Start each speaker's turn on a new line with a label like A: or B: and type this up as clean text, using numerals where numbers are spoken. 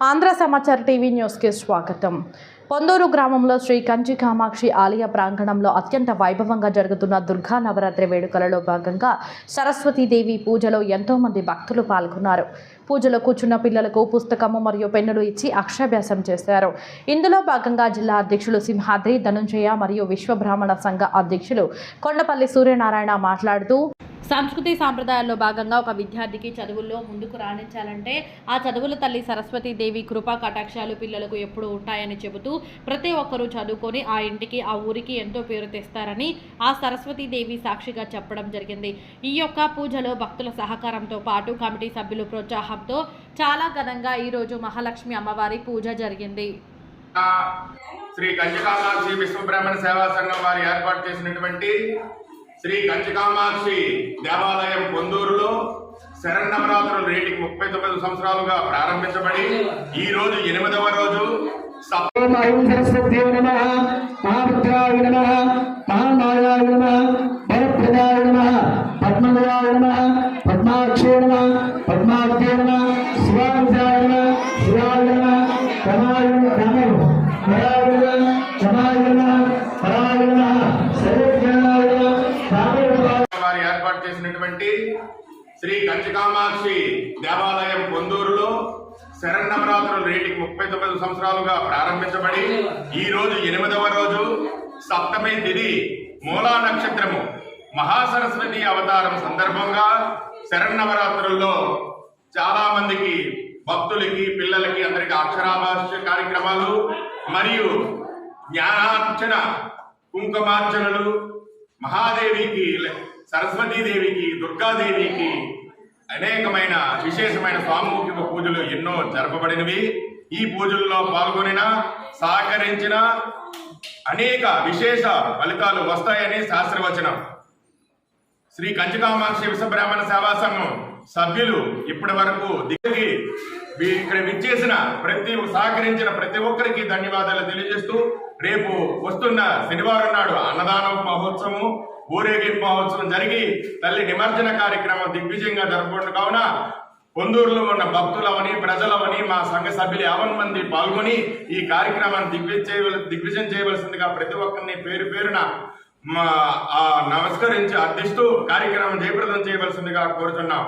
A: ఆంధ్ర సమాచార టీవీ న్యూస్కి స్వాగతం. పొందూరు గ్రామంలో శ్రీ కంచి కామాక్షి ఆలయ ప్రాంగణంలో అత్యంత వైభవంగా జరుగుతున్న దుర్గా నవరాత్రి వేడుకలలో భాగంగా సరస్వతీదేవి పూజలో ఎంతో మంది భక్తులు పాల్గొన్నారు. పూజలో కూర్చున్న పిల్లలకు పుస్తకము మరియు పెన్నులు ఇచ్చి అక్షరాభ్యాసం చేశారు. ఇందులో భాగంగా జిల్లా అధ్యక్షులు సింహాద్రి ధనుంజయ మరియు విశ్వబ్రాహ్మణ సంఘ అధ్యక్షులు కొండపల్లి సూర్యనారాయణ మాట్లాడుతూ, సంస్కృతి సాంప్రదాయాల్లో భాగంగా ఒక విద్యార్థికి చదువుల్లో ముందుకు రాణించాలంటే ఆ చదువుల తల్లి సరస్వతీదేవి కృపా కటాక్షాలు పిల్లలకు ఎప్పుడూ ఉంటాయని చెబుతూ, ప్రతి ఒక్కరూ చదువుకొని ఆ ఇంటికి ఆ ఊరికి ఎంతో పేరు తెస్తారని ఆ సరస్వతీదేవి సాక్షిగా చెప్పడం జరిగింది. ఈ యొక్క పూజలో భక్తుల సహకారంతో పాటు కమిటీ సభ్యులు ప్రోత్సాహంతో చాలా ఘనంగా ఈరోజు మహాలక్ష్మి అమ్మవారి పూజ జరిగింది.
B: శ్రీ కంచి కామాక్షి విశ్వబ్రాహ్మణ సేవా సంఘం వారు ఏర్పాటు చేసినటువంటి శ్రీ కంచి కామాక్షి దేవాలయం పొందూరులో శరన్నవరాత్రులు నేటికి 39 సంవత్సరాలుగా ప్రారంభించబడి ఈ రోజు 8వ రోజు ఏర్పాటు చేసినటువంటి శ్రీ కంచి కామాక్షి దేవాలయం పొందూరులో శరన్నవరాత్రులు నేటికి 39 సంవత్సరాలుగా ప్రారంభించబడి ఈ రోజు 8వ రోజు సప్తమి తిథి మూలా నక్షత్రము మహాసరస్వతి అవతారం సందర్భంగా శరన్నవరాత్రుల్లో చాలా మందికి భక్తులకి పిల్లలకి అందరికి అక్షరాభ్యాస కార్యక్రమాలు మరియు జ్ఞానార్చన కుంకుమార్చనలు మహాదేవికి సరస్వతీదేవికి దుర్గాదేవికి అనేకమైన విశేషమైన సామూహిక పూజలు ఎన్నో జరపబడినవి. ఈ పూజల్లో పాల్గొనిన సహకరించిన అనేక విశేష ఫలితాలు వస్తాయని శాస్త్రవచనం. శ్రీ కంచి కామాక్షి విశ్వబ్రాహ్మణ సేవా సంఘం సభ్యులు ఇప్పటి వరకు ఇక్కడ విచ్చేసిన సహకరించిన ప్రతి ఒక్కరికి ధన్యవాదాలు తెలియజేస్తూ, రేపు వస్తున్న శనివారం నాడు అన్నదానం మహోత్సవం ఊరేగింపు మహోత్సవం జరిగి తల్లి నిమజ్జన కార్యక్రమం దిగ్విజయంగా జరపబడిన కావున పొందూరులో ఉన్న భక్తులవని ప్రజలవని మా సంఘ సభ్యులు 50 మంది పాల్గొని ఈ కార్యక్రమాన్ని దిగ్విజయం చేయవలసిందిగా ప్రతి ఒక్కరిని పేరు పేరున నమస్కరించి అర్థిస్తూ కార్యక్రమం జయప్రదం చేయవలసిందిగా కోరుతున్నాం.